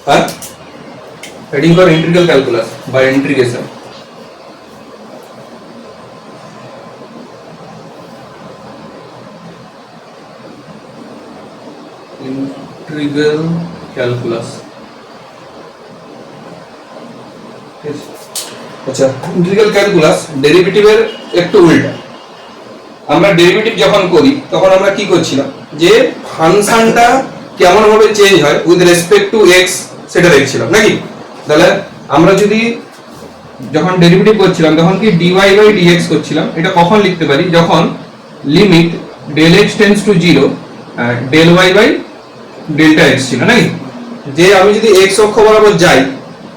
R heading for integral calculus বা integration. Integral calculus. আচ্ছা, integral calculus ডেরিভেটিভের একটু উল্টা। আমরা ডেরিভেটিভ যখন করি তখন আমরা কি করছিলাম, যে ফাংশনটা কেমন ভাবে চেঞ্জ হয় উইথ রেসপেক্ট টু এক্স সেটা দেখছিলাম নাকি। তাহলে আমরা যদি যখন ডেরিভেটিভ করছিলাম তখন কি dy বাই dx করছিলাম, এটা কখন লিখতে পারি, যখন limit del x tends to 0 del y by delta x ছিল নাকি। যে আমি যদি x অক্ষ বরাবর যাই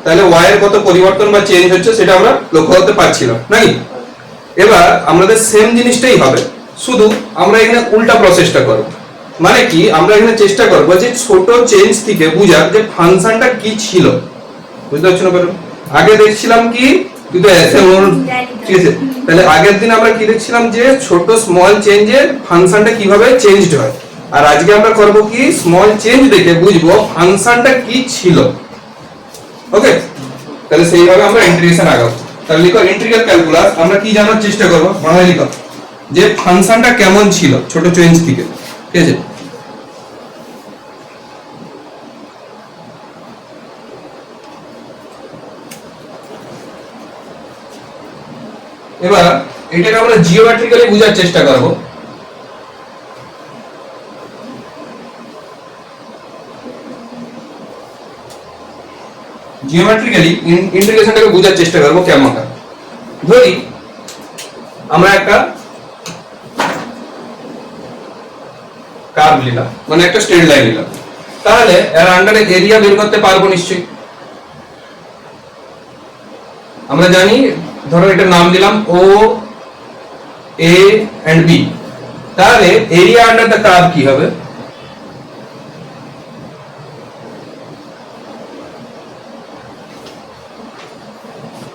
তাহলে y এর কত পরিবর্তন বা চেঞ্জ হচ্ছে সেটা আমরা লক্ষ্য করতে পারছিলাম নাকি। এবার আমাদের সেম জিনিসটাই হবে, শুধু আমরা এখানে উল্টা প্রসেসটা করব। মানে কি, আমরা এখানে চেষ্টা করব যে ছোট চেঞ্জ থেকে বুঝার যে ফাংশনটা কি ছিল। বুঝতে পারছো না? আগে দেখছিলাম কি, কিন্তু ঠিক আছে, তাহলে আগের দিন আমরা কি দেখছিলাম, যে ছোট স্মল চেঞ্জের ফাংশনটা কিভাবে চেঞ্জড হয়। আর আজকে আমরা করব কি, স্মল চেঞ্জ দেখে বুঝবো ফাংশনটা কি ছিল। ওকে, তাহলে সেইভাবে আমরা ইন্টিগ্রেশন আগাবো। তাহলে লিখো ইন্টিগ্রাল ক্যালকুলাস। আমরা কি জানার চেষ্টা করব, বাংলায় লিখো যে ফাংশনটা কেমন ছিল ছোট চেঞ্জ থেকে। ঠিক আছে, এবার এটাকে আমরা জিওমেট্রিক্যালি বোঝার চেষ্টা করব। জিওমেট্রিক্যালি ইন্টিগ্রেশনটাকে বোঝার চেষ্টা করব কেমন হয়। ধরি আমরা একটা কার্ভ নিলাম, মানে একটা স্ট্রেট লাইন নিলাম, তাহলে এর আন্ডারে এরিয়া বের করতে পারবো নিশ্চয়ই। আমরা জানি, ধরো এটার নাম দিলাম ও এ এন্ড বি, তাহলে এরিয়া আন্ডার দ্য কার্ভ কি হবে,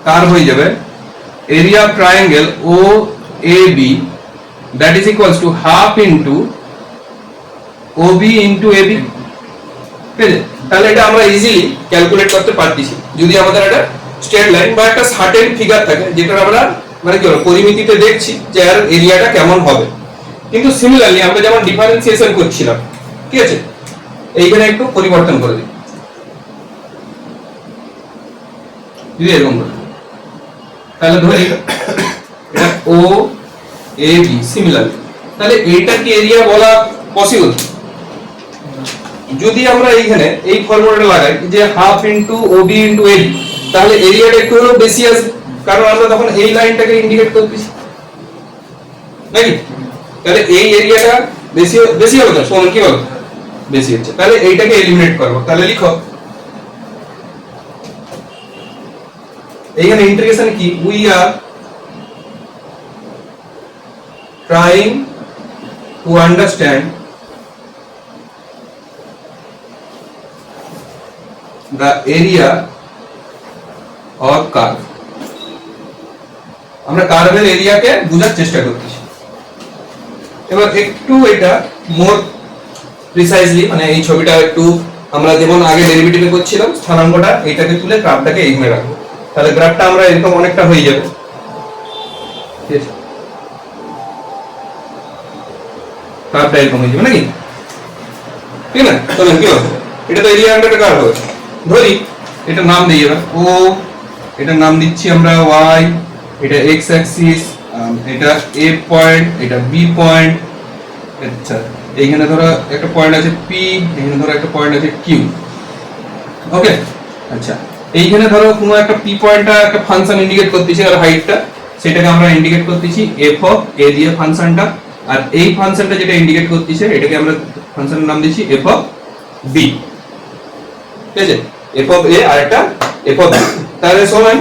কার্ভ হয়ে যাবে area triangle O A B that is equals to half into O B into A B. ঠিক আছে, তাহলে এটা আমরা ইজিলি ক্যালকুলেট করতে পারতেছি যদি আমাদের একটা স্ট্রেট লাইন বা একটা সার্টেন ফিগার থাকে, যেটা আমরা মানে কি পরিমিতিতে দেখছি যে এর এরিয়াটা কেমন হবে। কিন্তু সিমিলারলি আমরা যেমন ডিফারেন্সিয়েশন করছিলাম, ঠিক আছে, এইখানে একটু পরিবর্তন করে দিই, যদি এরকম করে, তাহলে ধরি এটা ও এ বি সিমিলারলি, তাহলে এইটা কি এরিয়া বলা পসিবল? যদি আমরা এইখানে এই ফর্মুলাটা লাগাই যে half into O B into A B, তাহলে এরিয়াটা একটু হলেও বেশি আসবে, কারণ আমরা তখন এই লাইনটাকে ইন্ডিকেট করতেছি নাকি। তাহলে এই এরিয়াটা বেশি বেশি হবে তো, সমান কি হবে, বেশি হচ্ছে। তাহলে এইটাকে এলিমিনেট করব। তাহলে লিখো এইখানে ইন্টিগ্রেশন কি, we are trying to understand the area of curve। আমরা কার্ভের এরিয়াকে বোঝার চেষ্টা করতেছি। এবার একটু এটা মোর প্রিসাইজলি, মানে এই ছবিটা একটু আমরা যেমন আগে ডেরিভেটিভে করছিলাম স্থানাঙ্কটা, এইটাকে তুলে গ্রাফটাকে এইখানে রাখবো, তাহলে গ্রাফটা আমরা এরকম অনেকটা হয়ে যাবে। ঠিক আছে, গ্রাফটা এরকম হয়ে যাবে নাকি, ঠিক না? চলেন কি হবে, এটা তো এরিয়া আন্ডার কার্ভ হবে। ধরি এটা নাম দিই এবার ও, এটার নাম দিচ্ছি আমরা y, এটা x অ্যাক্সিস, এটা a পয়েন্ট, এটা b পয়েন্ট। আচ্ছা, এইখানে ধরো একটা পয়েন্ট আছে p, এখানে ধরো একটা পয়েন্ট আছে q। ওকে, আচ্ছা, এইখানে ধরো কোনো একটা p পয়েন্টটা একটা ফাংশন ইন্ডিকেট করতেছি, আর হাইটটা সেটাকে আমরা ইন্ডিকেট করতেছি f অফ a দিয়ে ফাংশনটা, আর এই ফাংশনটা যেটা ইন্ডিকেট করতেছে এটাকে আমরা ফাংশনের নাম দিচ্ছি f অফ b। ঠিক আছে, f অফ a আর একটা f অফ b। তাহলে সবাই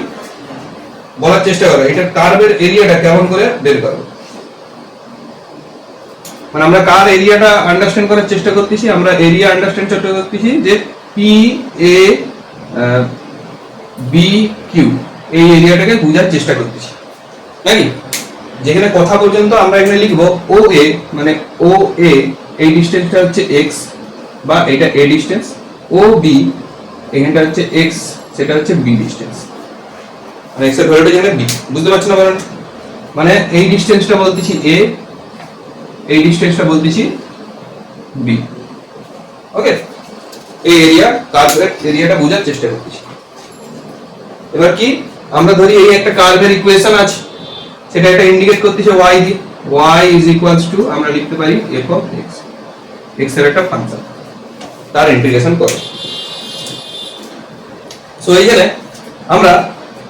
বলার চেষ্টা করো এটা কার্ভের এরিয়াটা কেমন করে বের করব। মানে আমরা কার এরিয়াটা আন্ডারস্ট্যান্ড করার চেষ্টা করতেছি, আমরা এরিয়া আন্ডারস্ট্যান্ড চেষ্টা করতেছি যে পি এ বি কিউ, এই এরিয়াটাকে বোঝার চেষ্টা করতেছি নাকি। যেখানে কথা পর্যন্ত আমরা এখানে লিখবো ও এ, মানে ও এ এই ডিসটেন্সটা হচ্ছে x বা এটা a ডিসটেন্স, ও বি এখানটা হচ্ছে x, সেটা হচ্ছে b ডিসটেন্স, মানে x এর ভ্যালুটা যেখানে b, বুঝতে পারছেন না? মানে এই ডিসটেন্সটা বলতেছি a, এই ডিসটেন্সটা বলতেছি b। ওকে, এই এরিয়া কার্ভের এরিয়াটা বোঝার চেষ্টা করতেছি। এবার কি আমরা ধরি এই একটা কার্ভের ইকুয়েশন আছে, সেটা এটা ইন্ডিকেট করতেছে y দিয়ে, y ইজ ইকুয়ালস টু আমরা লিখতে পারি f অফ x, x এর একটা ফাংশন, তার ইন্টিগ্রেশন করব। সো এইখানে আমরা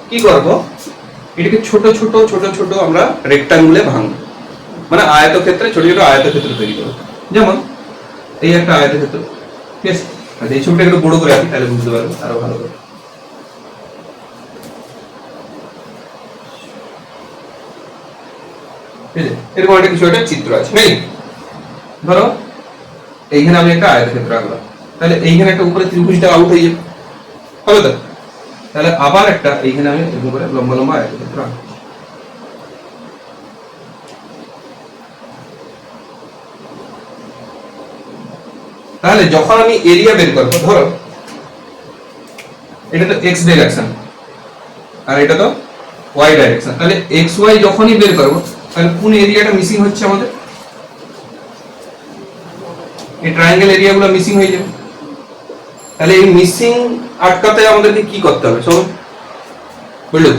কি করব, এটাকে ছোট ছোট ছোট ছোট আমরা রেক্টাঙ্গুলে ভাঙব, মানে আয়তক্ষেত্রে ছোট ছোট আয়তক্ষেত্র তৈরি করব। যেমন এই একটা আয়তক্ষেত্র, ঠিক আছে? আর এই ছবিটা একটু বড় করে রাখি, তাহলে বুঝতে পারবে আরো ভালো করে। ঠিক আছে, এরকম একটা কিছু একটা চিত্র আছে নাকি? ধরো এইখানে আমি একটা আয়তক্ষেত্র আঁকলাম, তাহলে এইখানে একটা উপরে ত্রিভুজটা আউট হয়ে যাবে, হবে তো? তাহলে আবার একটা এইখানে আমি এরকম করে লম্বা লম্বা আয়তক্ষেত্র আঁকবো। তাহলে যখন আমি এরিয়া বের করবো, ধরো এটা তো x ডাইরেকশন আর এটা তো y ডাইরেকশন, তাহলে x y যখনই বের করবো তাহলে কোন এরিয়াটা মিসিং হচ্ছে আমাদের? এই ট্রায়াঙ্গেল এরিয়াগুলো মিসিং হয়ে যাবে। তাহলে এই মিসিং আটকাতে আমাদেরকে কি করতে হবে? চলো বুঝলো,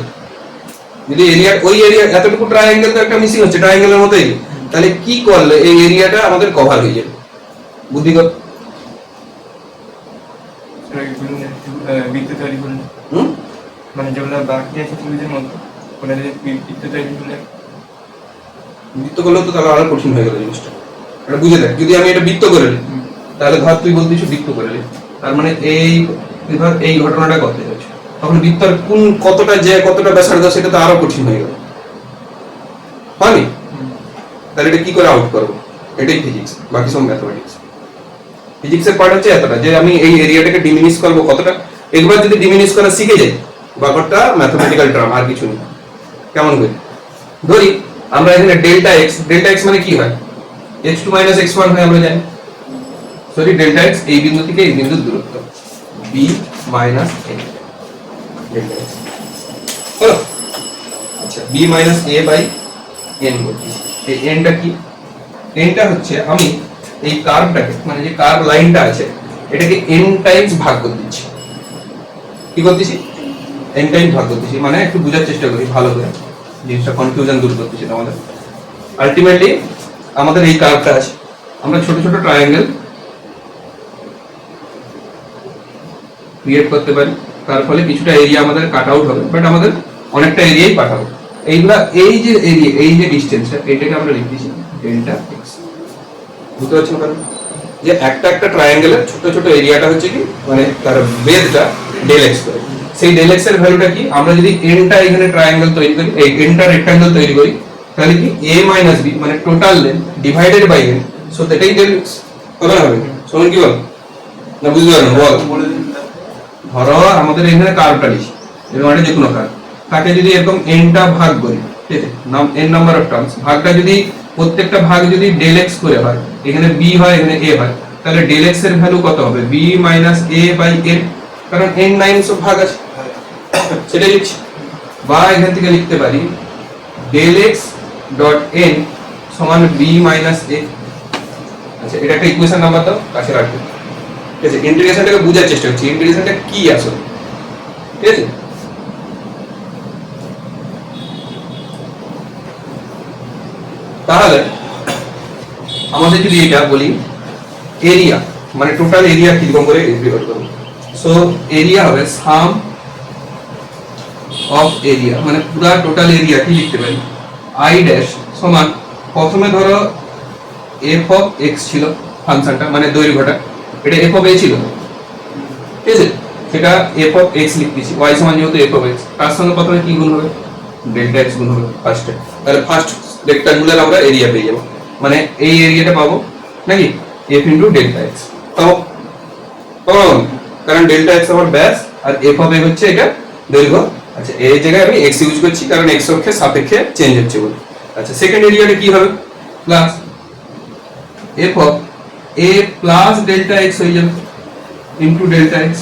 যদি এরিয়া ওই এরিয়া এতটুকু ট্রায়াঙ্গেল তো একটা মিসিং হচ্ছে ট্রায়াঙ্গেলের মতোই, তাহলে কি করলে এই এরিয়াটা আমাদের কভার হয়ে যাবে? বুদ্ধি কর। বৃত্ত তৈরি করলে, মানে যেগুলো বাকি আছে ত্রিভুজের মতো, ওটা যদি বৃত্ত তৈরি করলে, বৃত্ত করলে তো তাহলে আরো কঠিন হয়ে গেল জিনিসটা। এটা বুঝে দেখ, যদি আমি এটা বৃত্ত করে নিই, তাহলে ধর তুই বলতিস বৃত্ত করে নিই, তার মানে এই ধর এই ঘটনাটা করতে যাচ্ছে, তখন বৃত্তর কোন কতটা যে কতটা ব্যাসার্ধ সেটা তো আরো কঠিন হয়ে গেল, হয়নি? তাহলে এটা কি করে আউট করবো? এটাই ফিজিক্স, বাকি সব ম্যাথমেটিক্স। ফিজিক্সের পার্ট হচ্ছে এতটা, যে আমি এই এরিয়াটাকে ডিমিনিশ করবো কতটা। একবার যদি ডিমিনিশ করা শিখে যাই, ব্যাপারটা ম্যাথমেটিক্যাল টার্ম, আর কিছু নেই। কেমন করে? ধরি আমরা এখানে ডেল্টা এক্স মানে কি হয়? x2 - x1 হয়, আমরা জানি। সরি, ডেল্টা এক্স এই বিন্দু থেকে এই বিন্দুর দূরত্ব b - a ডেল্টা এক্স হলো। আচ্ছা, b - a/n বলছি। এই n টা কি? n টা হচ্ছে আমি এই কার্ভটাকে, মানে যে কার্ভ লাইনটা আছে, এটাকে n টাইমস ভাগ করে দিচ্ছি। কি করতেছি? n টাইমস ভাগ করতেছি, মানে একটু বোঝার চেষ্টা করি ভালো করে, জিনিসটা কনফিউশন দূর করতেছি আমাদের। আলটিমেটলি আমাদের এই কার্ভটা আছে, আমরা ছোট ছোট ট্রায়াঙ্গেল ক্রিয়েট করতে পারি, তার ফলে কিছুটা এরিয়া আমাদের কাট আউট হবে, বাট আমাদের অনেকটা এরিয়াই পাঠাবো। এইগুলা এই যে এরিয়া, এই যে ডিসটেন্সটা, এটাকে আমরা লিখতেছি ডেল্টা এক্স। বুঝতে পারছেন? কারণ যে একটা একটা ট্রায়াঙ্গেলের ছোট ছোট এরিয়াটা হচ্ছে কি, মানে তার বেধটা ডেল এক্স করে। সেই ডেল এক্স এর ভ্যালুটা কি? আমরা যদি এনটা এখানে ট্রায়াঙ্গেল তৈরি করি, এই এনটা রেক্টাঙ্গেল তৈরি করি, তাহলে কি a - b মানে total length divided by n, so দ্যাটই ডেল এক্স হবে না? হবে শোনেন কি বল না? বুঝতে পারবেন? বল। ধরো আমাদের এখানে কার্ভটা লিখি, এরকম একটা যে কোনো কার্ভ, তাকে যদি এরকম এনটা ভাগ করি, ঠিক আছে, নাম n নাম্বার অফ টার্মস, ভাগটা যদি প্রত্যেকটা ভাগ যদি ডেল এক্স করে হয়, এখানে b হয় এখানে a হয়, তাহলে ডেল এক্স এর ভ্যালু কত হবে? b - a/n, কারণ n নাইনস অফ ভাগ আছে, সেটা লিখছি। বা এখান থেকে লিখতে পারি ডেল এক্স ডট n সমান b - a। আচ্ছা, এটা একটা ইকুয়েশন নাম্বার দাও, কাছে রাখবে। ঠিক আছে, ইন্টিগ্রেশনটাকে বোঝার চেষ্টা করছি, ইন্টিগ্রেশনটা কি আসলে। ঠিক আছে, তাহলে আমাদের যদি এটা বলি এরিয়া, মানে টোটাল এরিয়া কিরকম করে বের করব। সো এরিয়া হবে সাম অফ এরিয়া, মানে পুরো টোটাল এরিয়া কি লিখতে পারি i ড্যাশ সমান, প্রথমে ধরো f অফ x ছিল ফাংশনটা, মানে দৈর্ঘ্যটা, এটা f অফ a ছিল, ঠিক আছে, সেটা f অফ x লিখতেছি, y সমান যেহেতু f অফ x, তার সঙ্গে প্রথমে কি গুণ হবে? ডেল্টা x গুণ হবে ফার্স্টে। তাহলে ফার্স্ট রেক্টাঙ্গুলার আমরা এরিয়া পেয়ে যাব, মানে এই এরিয়াটা পাবো নাকি f ইনটু ডেল্টা x পাবো, কারণ ডেল্টা x আমার ব্যাস আর f অফ a হচ্ছে এটা দৈর্ঘ্য। আচ্ছা, এই জায়গায় আমি x ইউজ করছি কারণ x অক্ষের সাপেক্ষে চেঞ্জ হচ্ছে বলে। আচ্ছা, সেকেন্ড এরিয়াটা কি হবে? Plus f of a plus delta x হয়ে যাবে ইনটু ডেল্টা x।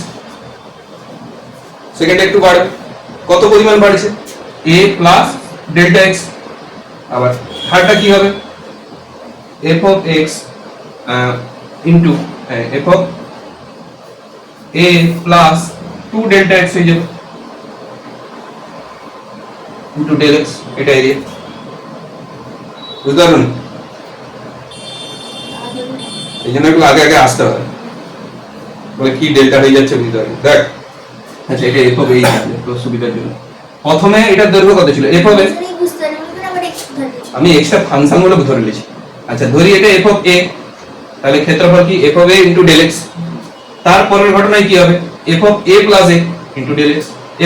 সেকেন্ডে একটু বাড়বে, কত পরিমাণ বাড়ছে, a প্লাস ডেল্টা এক্স। আবার থার্ডটা কি হবে, f of x into f of a plus 2 delta x হয়ে যাবে ইনটু ডেল এক্স। এটা এরিয়া, বুঝতে পারবেন? এই জন্য একটু আগে আগে আসতে হবে, বলে কি ডেল্টা হয়ে যাচ্ছে বুঝতে পারবেন। দেখ, আচ্ছা এটা f অফ a থাকবে তো সুবিধার জন্য। প্রথমে এটার দৈর্ঘ্য কত ছিল, f অফ a, আমি এক্সট্রা ফাংশন গুলো ধরে নিয়েছি। আচ্ছা ধরি এটা f অফ a, তাহলে ক্ষেত্রফল কি f of a into del x। তারপরের ঘটনায় কি হবে, f of a plus a into del x,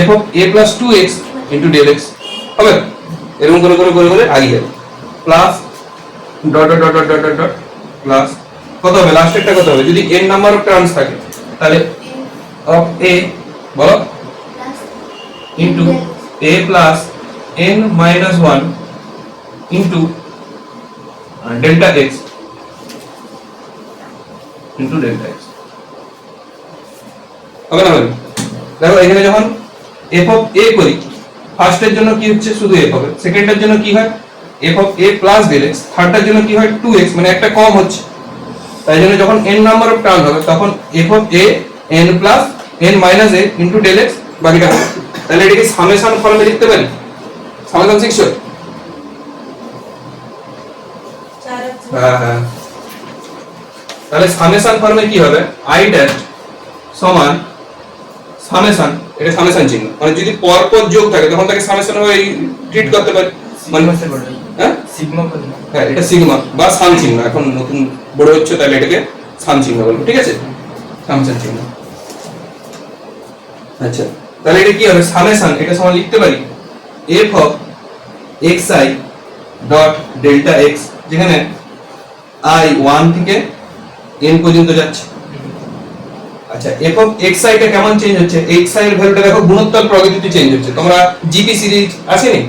f of a plus 2x into del x হবে। এরকম করে করে করে করে আগিয়ে যাবে, plus dot dot dot dot dot dot plus কত হবে, লাস্টেরটা কত হবে, যদি n নাম্বার অফ টার্মস থাকে তাহলে অফ a বলো into a plus n minus 1 into delta x into delta x হবে না? হবে। দেখো এখানে যখন f অফ a করি, ফার্স্টের জন্য কি হচ্ছে শুধু f হবে, সেকেন্ডের জন্য কি হয় f of a plus del x, থার্ডটার জন্য কি হয় 2x, মানে একটা কম হচ্ছে। তাই জন্য যখন n নাম্বার অফ টার্ম হবে তখন f of a n plus n minus a into del x বাকিটা হবে। তাহলে এটাকে সামেশন ফর্মে লিখতে পারি, সামেশন শিখছো? হ্যাঁ হ্যাঁ। তাহলে সামেশন ফর্মে কি হবে, i ড্যাশ সমান সামেশন, এটা সামেশন চিহ্ন, মানে যদি পরপর যোগ থাকে তখন তাকে সামেশন হয়ে ট্রিট করতে পারি, মানে হ্যাঁ সিগমা বলে, হ্যাঁ এটা সিগমা বা সাম চিহ্ন, এখন নতুন বড় হচ্ছে তাহলে এটাকে সাম চিহ্ন বলবো, ঠিক আছে, সামেশন চিহ্ন। আচ্ছা তাহলে এটা কি হবে, সামেশন এটা সমান লিখতে পারি f of xi dot delta x, যেখানে i 1 থেকে n পর্যন্ত যাচ্ছে। আচ্ছা f অফ xi টা কেমন চেঞ্জ হচ্ছে, xi এর ভ্যালুটা দেখো গুণোত্তর প্রকৃতিতে চেঞ্জ হচ্ছে। তোমরা জিপি সিরিজ আসেনি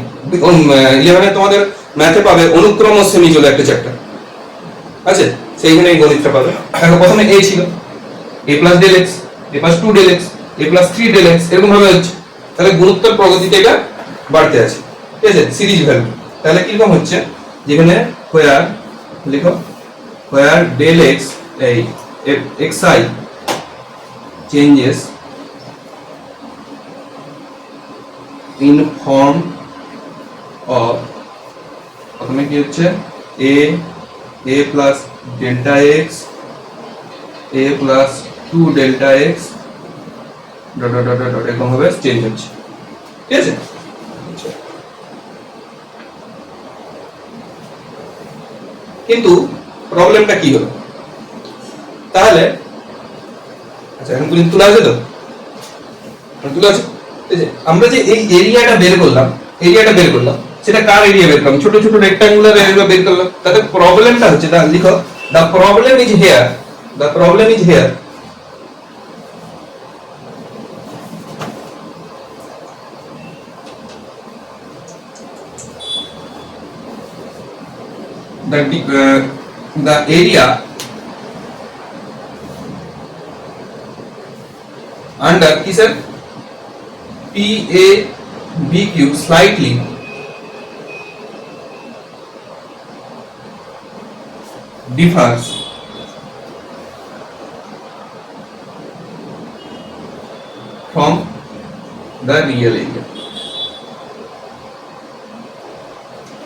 11 এ তোমাদের ম্যাথে পাবে অনুক্রম ও শ্রেণী চলে একটা চ্যাপ্টার আছে, সেইখানে এই গণিতটা পাবে। দেখো প্রথমে a ছিল a plus del x, a plus 2 del x, a plus 3 del x, এরকম ভাবে হচ্ছে। তাহলে গুণোত্তর প্রকৃতিতে এটা বাড়তে আছে, ঠিক আছে, সিরিজ ভ্যালু। তাহলে কি রকম হচ্ছে, যেখানে হোয়ার লিখো হোয়ার ডেল x এই xi changes in form of, প্রথমে কি হচ্ছে a plus delta x, a plus 2 delta x dot dot dot dot এরকম ভাবে চেঞ্জ হচ্ছে, ঠিক আছে। কিন্তু প্রবলেমটা কি হলো তাহলে, আচ্ছা এখন পর্যন্ত তুলে আছে তো, তুলে আছে। আমরা যে এই এরিয়াটা বের করলাম, সেটা কার এরিয়া বের করলাম, ছোট ছোট রেক্টাঙ্গুলার এরিয়া বের করলাম। তাতে প্রবলেমটা হচ্ছে, লিখো the problem is here, the problem is here the area under কিসের PABQ slightly differs from the real area,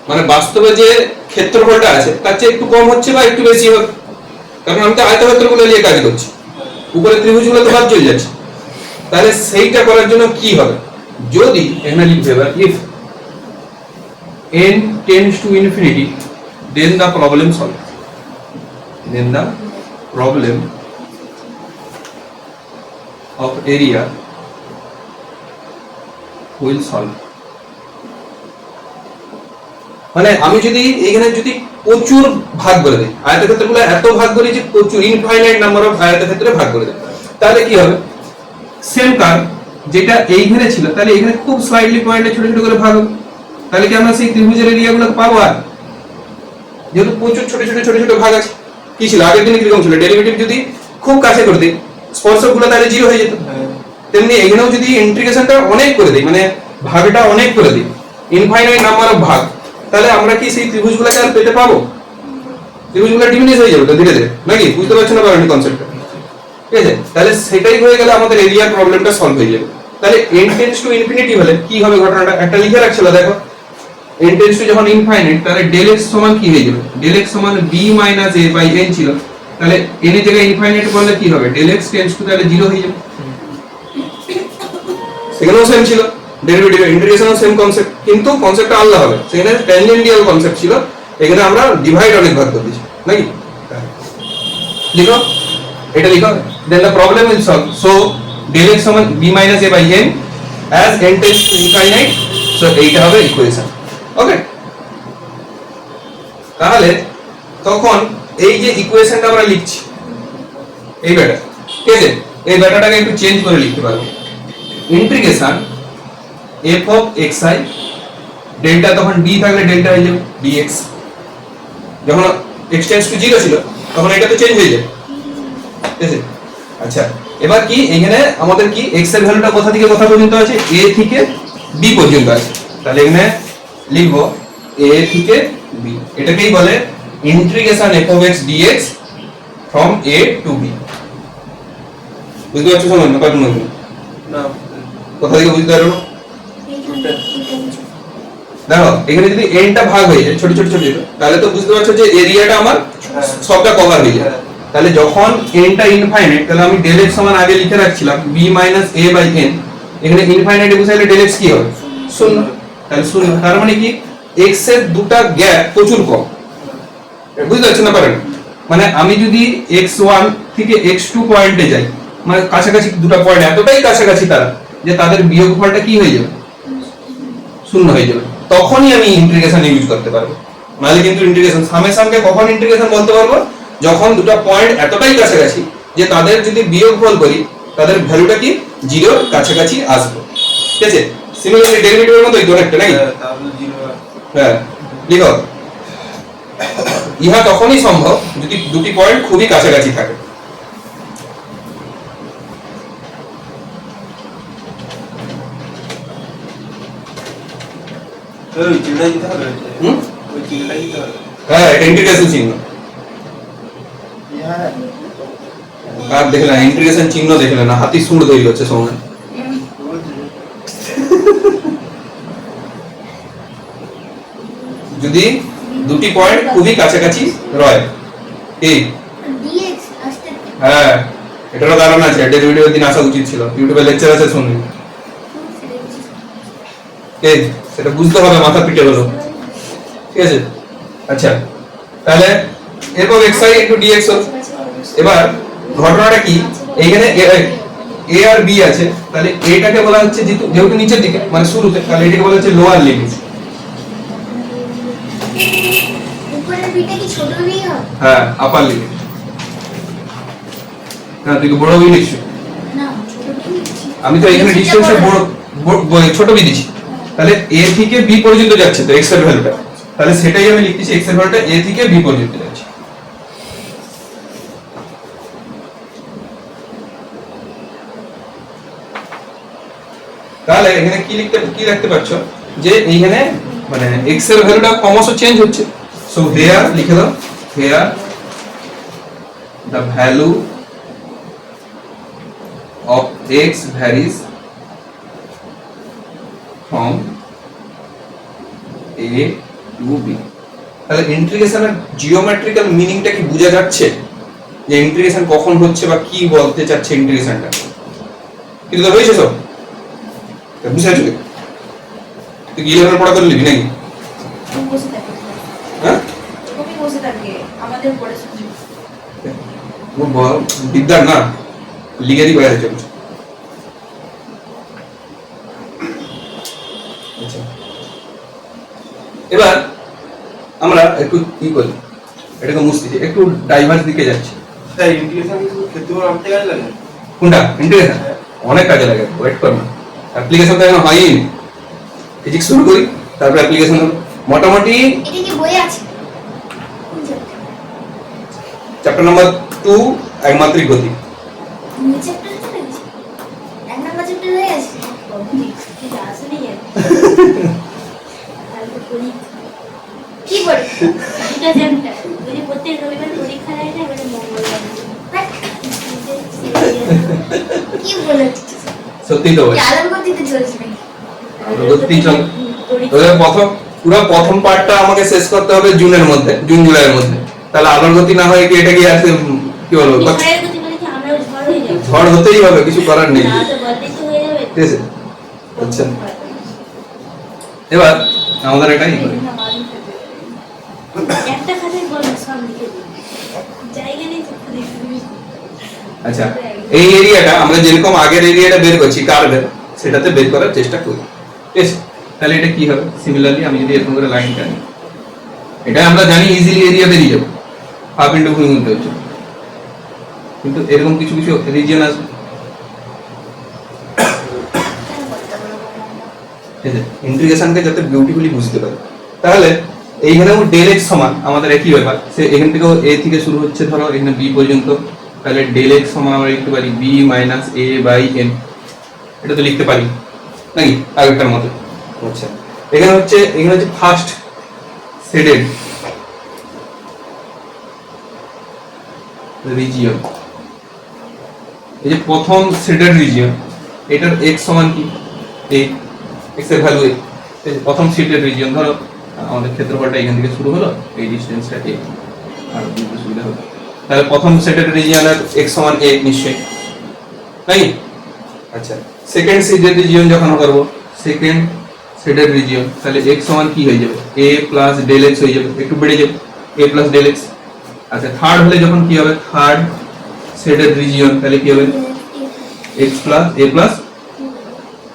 মানে বাস্তবে যে ক্ষেত্রফলটা আছে তার চেয়ে একটু কম হচ্ছে বা একটু বেশি হবে, কারণ আমি তো আয়তক্ষেত্রগুলো নিয়ে কাজ করছি, উপরে ত্রিভুজগুলো তো বাদ চলে যাচ্ছে। তাহলে সেইটা করার জন্য কি হবে, যদি এখানে লিখবে এবার if n tends to infinity then the problem solved, then the problem of area will solve। মানে আমি যদি এখানে যদি প্রচুর ভাগ করে দিই, আয়তক্ষেত্রগুলো এত ভাগ করি যে প্রচুর ইনফাইনাইট নাম্বার অফ আয়তক্ষেত্রে ভাগ করে দিই, তাহলে কি হবে, সেম কার্ভ যেটা এইখানে ছিল তাহলে এখানে খুব স্লাইডলি পয়েন্টে ছোট ছোট করে ভাগ হবে। তাহলে কি আমরা সেই ত্রিভুজের এরিয়াগুলো পাবো? আর যেহেতু প্রচুর ছোট ছোট ছোট ছোট ভাগ আছে, কি ছিল আগের দিনে কিরকম ছিল, ডেরিভেটিভ যদি খুব কাছে করে দিই স্পর্শকগুলো তাহলে জিরো হয়ে যেত, তেমনি এখানেও যদি ইন্টিগ্রেশনটা অনেক করে দিই, মানে ভাগটা অনেক করে দিই, ইনফাইনাইট নাম্বার অফ ভাগ, তাহলে আমরা কি সেই ত্রিভুজগুলোকে আর পেতে পাবো? ত্রিভুজগুলো ডিমিনিশ হয়ে যাবে তো ধীরে ধীরে, নাকি? বুঝতে পারছো না পারেন কনসেপ্টটা? ঠিক আছে, তাহলে সেটাই হয়ে গেলে আমাদের এরিয়ার প্রবলেমটা সলভ হয়ে যাবে। তাহলে n টেন্ডস টু ইনফিনিটি হলে কি হবে ঘটনাটা একটা লিখে রাখছিল, দেখো n টেন্ডস টু যখন ইনফাইনাইট, তাহলে ডেল x সমান কি হয়ে যাবে? ডেল x সমান b minus a by n ছিল, তাহলে n এর জায়গায় ইনফাইনাইট করলে কি হবে? ডেল x টেন্ডস টু তাহলে 0 হয়ে যাবে। সেখানেও সেম ছিল, ডেরিভেটিভ ইন্টিগ্রেশনও সেম কনসেপ্ট, কিন্তু কনসেপ্টটা আলাদা হবে। সেখানে ট্যানজেন্টিয়াল কনসেপ্ট ছিল, এখানে আমরা ডিভাইড অনেক ভাগ করে দিয়েছি, নাকি? লিখো, এটা লিখো, then the problem will solve. So del x সমান b minus a by n as n tends to infinite, so এইটা হবে ইকুয়েশন। ওকে, তাহলে তখন এই যে ইকুয়েশনটা আমরা লিখছি, এই ব্যাটা, ঠিক আছে, এই ব্যাটাটাকে একটু চেঞ্জ করে লিখতে পারবো। Integration f of xi, delta তখন d থাকলে ডেল্টা হয়ে যাবে dx, যখন x টেন্ডস টু 0 ছিল তখন এটা তো চেঞ্জ হয়ে যাবে, ঠিক আছে? আচ্ছা, এবার কি এখানে আমাদের কি x এর ভ্যালুটা কোথা থেকে কোথা পর্যন্ত আছে? a থেকে b পর্যন্ত আছে, তাহলে এখানে লিখবো a থেকে b, এটাকেই বলে integration f of x dx from a to b। বুঝতে পারছো সময় না পারছো না কোথা থেকে বুঝতে পারো? দেখো এখানে যদি n টা ভাগ হয়ে যায় ছোট ছোট ছোট ছোট, তাহলে তো বুঝতে পারছো যে এরিয়াটা আমার সবটা কভার হয়ে যায়। তাহলে যখন n টা ইনফাইনাইট, তাহলে আমি ডেল x সমান আগে লিখে রাখছিলাম b minus a by n, এখানে ইনফাইনাইটে বসাইলে ডেল x কি হবে? শূন্য। তাহলে শূন্য, তার মানে কি x এর দুটো গ্যাপ প্রচুর কম। বুঝতে পারছেন না পারেন? মানে আমি যদি x1 থেকে x2 পয়েন্টে যাই, মানে কাছাকাছি দুটো পয়েন্ট এতটাই কাছাকাছি তারা যে তাদের বিয়োগফলটা কি হয়ে যাবে? শূন্য হয়ে যাবে, তখনই আমি ইন্টিগ্রেশন ইউজ করতে পারবো। নাহলে কিন্তু ইন্টিগ্রেশন সামেশনকে কখন ইন্টিগ্রেশন বলতে পারবো? যখন দুটো পয়েন্ট এতটাই কাছাকাছি যে তাদের যদি বিয়োগফল করি তাদের ভ্যালুটা কি 0 এর কাছাকাছি আসবে, ঠিক আছে? সিমিলারলি ডেরিভেটিভের মতো একটু একটা, নাকি? তাহলে 0। হ্যাঁ, লিখো, ইহা তখনই সম্ভব যদি দুটি পয়েন্ট খুবই কাছাকাছি থাকে। ওই চিহ্নটা দিতে হবে, ওই চিহ্নটা দিতে হবে। হ্যাঁ, এটা ইন্টিগ্রেশন চিহ্ন। আর দেখলে না ইন্টিগ্রেশন চিহ্ন দেখলে না হাতি সুর তৈরি হচ্ছে সময়। যদি দুটি পয়েন্ট খুবই কাছাকাছি রয়, এই হ্যাঁ, এটারও কারণ আছে, ডেরিভেটিভের দিন আসা উচিত ছিল, ইউটিউবে লেকচার আছে শুনবি। এই সেটা বুঝতে হবে, মাথা পিটে হলো, ঠিক আছে? আচ্ছা, তাহলে এরপর xi into dx হলো। এবার ঘটনাটা কি, এইখানে a আর b আছে, তাহলে এটাকে বলা হচ্ছে যেহেতু নিচের দিকে মানে শুরুতে, তাহলে এটাকে বলা হচ্ছে লোয়ার লিমিট। উপরের বিটা কি ছোট বি হবে? হ্যাঁ, আপার লিমিট। না, তুই বড় বি লিখছিস? না, ছোট বি লিখছি। আমি তো এখানে ডিসটেন্সে বড় ছোট বি দিছি, তাহলে a থেকে b পর্যন্ত যাচ্ছে তো x এর ভ্যালুটা, তাহলে সেটাই আমি লিখতেছি x এর ভ্যালুটা a থেকে b পর্যন্ত যাচ্ছে। তাহলে এখানে কি লিখতে পারছো যে এইখানে মানে x এর ভ্যালুটা ক্রমশ চেঞ্জ হচ্ছে। সো হিয়ার লিখে দাও, here the value of x varies from a to b। তাহলে ইন্টিগ্রেশনের জিওমেট্রিক্যাল মিনিংটা কি বোঝা যাচ্ছে যে ইন্টিগ্রেশন কখন হচ্ছে বা কি বলতে চাচ্ছে ইন্টিগ্রেশনটা? কিন্তু তো হয়েছে সব বুঝতে পারছো? তুই কি লেভেল পড়া করে নিবি নাকি? তুমি বসে থাকো। হ্যাঁ, তুমি বসে থাকবে, আমাদের পড়ে শুনবে। ও বল বিদ্যার না লিগেরই বাইরে চলছে। আচ্ছা, এবার আমরা একটু কি করি, এটাকে মুছতেছি, একটু ডাইভার্স দিকে যাচ্ছি। তাই ইন্টিগ্রেশন কিছু ক্ষেত্রে আনতে কাজে লাগে। কোনটা ইন্টিগ্রেশন? অনেক কাজে লাগে, ওয়েট কর না, অ্যাপ্লিকেশন তো এখন হয়ই। ফিজিক্স শুরু করি, তারপর অ্যাপ্লিকেশন মোটামুটি এটা কি বই আছে? চ্যাপ্টার নাম্বার 2 একমাত্রিক গতি। নিচে একটা লিখে দিয়েছি। এক নাম্বার দুটা চ্যাপ্টার যদি প্রত্যেক রবিবার পরীক্ষা দেয় না এবারে মঙ্গলবার কি বলেছিস? সত্যি তো বলছি। আলোর গতিতে চলছে নাকি? সত্যি চল। তাহলে প্রথম পার্টটা আমাকে শেষ করতে হবে জুনের মধ্যে, জুন জুলাইয়ের মধ্যে। তাহলে আলোর গতি না হয় কি এটা কি আছে কি বলবো? ঝড়ের গতি মানে কি আমরা ঝড় হয়ে যাবো? ঝড় হতেই হবে, কিছু করার নেই। না তো বদলিত হয়ে যাবে। ঠিক আছে? আচ্ছা, এবার আমাদের এটাই একটা খাতায় বলো সব লিখে দিই। জায়গা নেই তো লিখে। আচ্ছা, এই এরিয়াটা আমরা যেরকম আগের এরিয়াটা বের করছি কার্ভের, সেটাতে বের করার চেষ্টা করি। ঠিক আছে? তাহলে এটা কি হবে? সিমিলারলি আমি যদি এরকম করে লাইন টানি, এটা আমরা জানি ইজিলি এরিয়া বেরিয়ে যাবে, হাফ ইন্টু ভূমিমধ্যে হচ্ছে, কিন্তু এরকম কিছু কিছু রিজিয়ন আসবে। ঠিক আছে? ইন্টিগ্রেশনকে যাতে বিউটিফুলি বুঝতে পারে, তাহলে এইখানেও ডেল এক্স সমান আমাদের একই ব্যাপার। সে এখান থেকেও এ থেকে শুরু হচ্ছে, ধরো এখানে বি পর্যন্ত, তাহলে ডেল এক্স সমান আমরা লিখতে পারি b minus a by n. এটা তো লিখতে পারি নাকি আগেরটার মতো? আচ্ছা, এখানে হচ্ছে ফার্স্ট শেডেড রিজিয়ন, এই যে প্রথম শেডেড রিজিয়ন, এটার এক্স সমান কি? এ, এক্স এর ভ্যালু এ। প্রথম শেডেড রিজিয়ন, ধরো আমাদের ক্ষেত্রফলটা এখান থেকে শুরু হলো, এই ডিসটেন্সটা এ, আর বুঝতে সুবিধা হলো। তাহলে প্রথম শেডেড রিজিয়নের এক্স সমান এ নিশ্চয়ই, তাই? আচ্ছা, সেকেন্ড শেডেড রিজিয়ন যখন করব, সেকেন্ড শেডেড রিজিয়ন, তাহলে x সমান কি হয়ে যাবে? a প্লাস ডেল x হয়ে যাবে, একটু বেড়ে যাবে a প্লাস ডেল x। আচ্ছা, থার্ড হলে যখন কি হবে? থার্ড শেডেড রিজিয়ন, তাহলে কি হবে? x plus a plus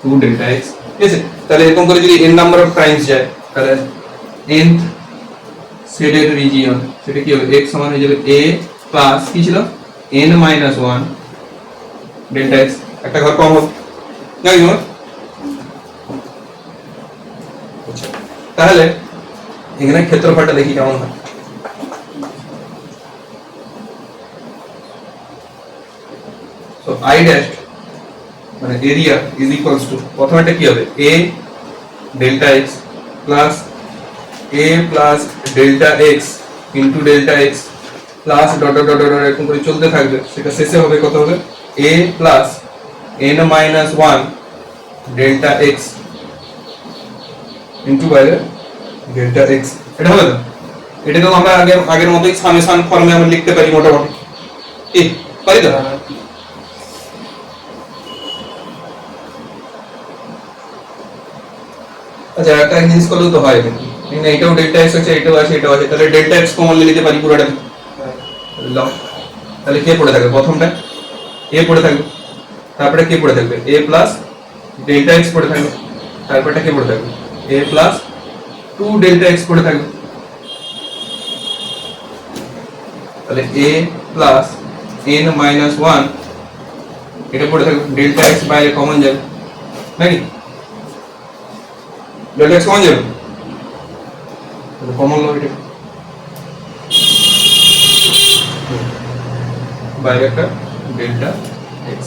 2 delta x। ঠিক আছে? তাহলে এরকম করে যদি n নাম্বার অফ টাইমস যায়, তাহলে nth শেডেড রিজিয়ন সেটা কি হবে? x সমান হয়ে যাবে a প্লাস কি ছিল? n minus 1 delta x। একটা ঘর কম হবে নাকি বল? আচ্ছা, তাহলে এখানে ক্ষেত্রফলটা দেখি কেমন হয়। সো i ড্যাশ মানে এরিয়া ইজ ইকুয়ালস টু, প্রথমেটা কি হবে? a delta x plus a plus delta x into delta x plus dot dot dot dot এরকম করে চলতে থাকবে। সেটা শেষে হবে কত হবে? a plus n minus 1 delta x into বাইরে ডেল্টা x। এটা হবে তো? এটাকেও আমরা আগের মতোই সামেশন ফর্মে আমরা লিখতে পারি মোটামুটি, ঠিক পারি তো? আচ্ছা, একটা জিনিস করলেও তো হয়, কিন্তু এটাও ডেল্টা x আছে, এটাও আছে, এটাও আছে, তাহলে ডেল্টা x কমন নিতে পারি পুরোটা। তাহলে কে পড়ে থাকবে? প্রথমটা a পড়ে থাকবে, তারপরে কে পড়ে থাকবে? a প্লাস ডেল্টা x পড়ে থাকবে, তারপরটা কে পড়ে থাকবে? a প্লাস 2 ডেল্টা x পড়ে থাকবে। তাহলে a প্লাস n মাইনাস 1 এটা পড়ে থাকবে, ডেল্টা x বাইরে কমন যাবে নাকি? ডেল্টা x কমন যাবে, তাহলে কমন লো এটা বাইরে একটা delta x,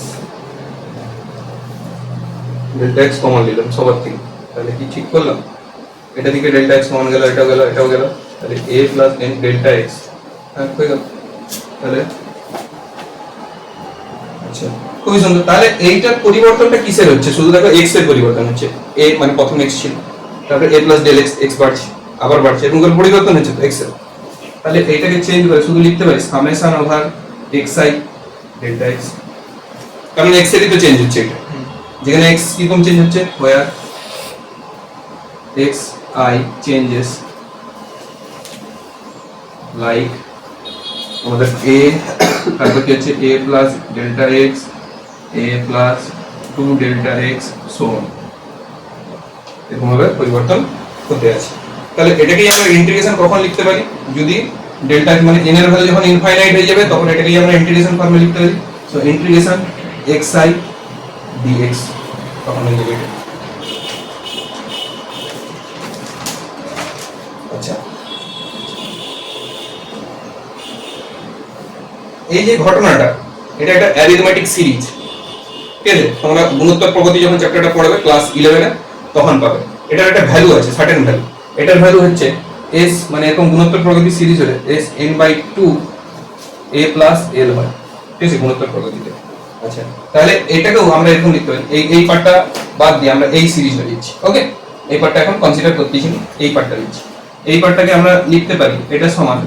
delta x common নিলাম সবার থেকে। তাহলে কি ঠিক করলাম? এটা থেকে ডেল্টা x কমন গেল, এটাও গেল, এটাও গেল, তাহলে a plus n delta x হয়ে গেল। তাহলে আচ্ছা, খুবই সুন্দর। তাহলে এইটার পরিবর্তনটা কিসের হচ্ছে? শুধু দেখো x এর পরিবর্তন হচ্ছে। a মানে প্রথম x ছিল, তারপরে a plus del x, x বাড়ছে, আবার বাড়ছে, এরকম করে পরিবর্তন হচ্ছে তো x এর। তাহলে এইটাকে চেঞ্জ করে শুধু লিখতে পারি summation over xi delta x, কারণ x এরই তো চেঞ্জ হচ্ছে এটা। যেখানে x কিরকম চেঞ্জ হচ্ছে? where xi changes like আমাদের a, তারপর কি হচ্ছে a plus delta x, a plus 2 delta x, so এরকম ভাবে পরিবর্তন হতে আছে। তাহলে এটাকেই আমরা ইন্টিগ্রেশন কখন লিখতে পারি? যদি ডেল্টা মানে n এর ভ্যালু যখন ইনফাইনাইট হয়ে যাবে, তখন এটাকেই আমরা ইন্টিগ্রেশন ফর্মে লিখতে পারি। সো ইন্টিগ্রেশন xi dx তখন হয়ে যাবে এটা। আচ্ছা, এই যে ঘটনাটা, এটা একটা অ্যারিথমেটিক সিরিজ, ঠিক আছে? তোমরা গুণোত্তর প্রগতি যখন চ্যাপ্টারটা পড়বে ক্লাস 11 এ তখন পাবে। এটার একটা ভ্যালু আছে, সার্টেন ভ্যালু। এটার ভ্যালু হচ্ছে s মানে এরকম গুণোত্তর প্রকৃতির সিরিজ হলে s n/2 a plus l হয়, ঠিক আছে, গুণোত্তর প্রকৃতিতে। আচ্ছা, তাহলে এটাকেও আমরা এরকম লিখতে পারি, এই পার্টটা বাদ দিয়ে আমরা এই সিরিজটা লিখছি। ওকে, এই পার্টটা এখন কনসিডার করতেছি না, এই পার্টটা লিখছি। এই পার্টটাকে আমরা লিখতে পারি এটা সমান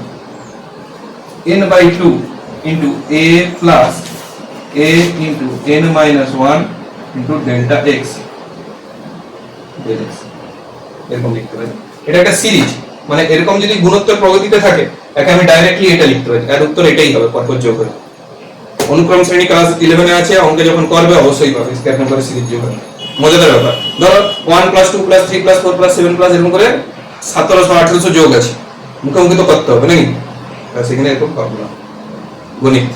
n/2 into a plus a into n minus 1 into delta x, এরকম লিখতে পারি। এটা একটা সিরিজ, মানে এরকম যদি গুণোত্তর প্রগতিতে থাকে একে আমি ডাইরেক্টলি এটা লিখতে পারি, এর উত্তর এটাই হবে পরপর যোগ করে। অনুক্রম শ্রেণী ক্লাস 11 এ আছে, অঙ্কে যখন করবে অবশ্যই পাবে এরকম করে সিরিজ যোগ হবে। মজাদার ব্যাপার, ধরো 1 plus 2 plus 3 plus 4 plus 7 plus এরকম করে 1700 1800 যোগ আছে, মুখোমুখি তো করতে হবে নাকি, সেখানে এরকম ফর্মুলা গণিত,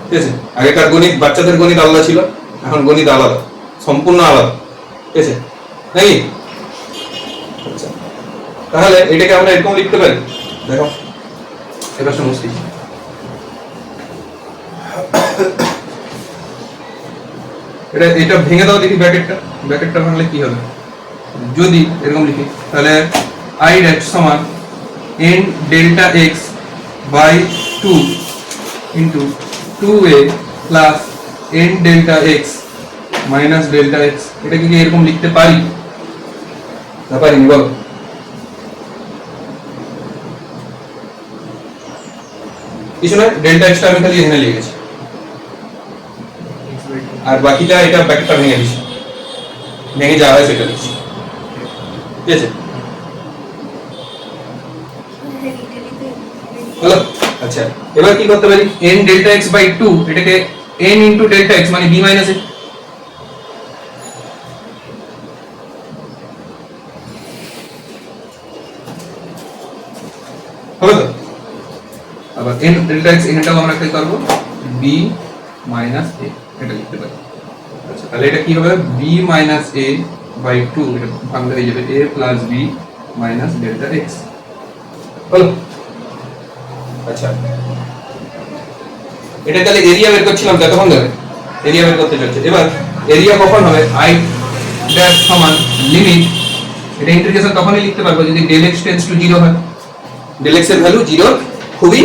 ঠিক আছে। আগেকার গণিত, বাচ্চাদের গণিত আলাদা ছিল, এখন গণিত আলাদা, সম্পূর্ণ আলাদা, ঠিক আছে নাকি। আচ্ছা, তাহলে এটাকে আমরা এরকম লিখতে পারি, দেখো এটা সমস্ত এটা ভেঙে দাও দেখি, ব্র্যাকেটটা ভাঙলে কি হবে। যদি এরকম লিখি তাহলে i dash সমান n delta x by 2 into 2a plus n delta x minus delta x, এটা কি এরকম লিখতে পারি না পারিনি বলো? কিছু না, ডেল্টা x টা আমি খালি এখানে লিখেছি, আর বাকিটা এটা ব্র্যাকেটটা ভেঙে দিছি, ভেঙে যা হয় সেটা লিখছি, ঠিক আছে। হলো? আচ্ছা, এবার কি করতে পারি, n ডেল্টা x বাই 2 এটাকে n ইনটু ডেল্টা x মানে b মাইনাস a, হবে তো? আবার n ডেল্টা x এখানটাও আমরা কি করব, b মাইনাস a এটা লিখতে পারি। আচ্ছা, তাহলে এটা কি হবে, b মাইনাস a বাই 2, এটা ভাঙলে হয়ে যাবে a plus b minus delta x, হলো? আচ্ছা, এটা তাহলে এরিয়া বের করছিলাম ততক্ষণ ধরে, এরিয়া বের করতে চলছে। এবার এরিয়া কখন হবে, i ড্যাশ সমান লিমিট, এটা ইন্টিগ্রেশন তখনই লিখতে পারবো যদি del x টেন্ডস টু 0 হয়, del x এর ভ্যালু 0 খুবই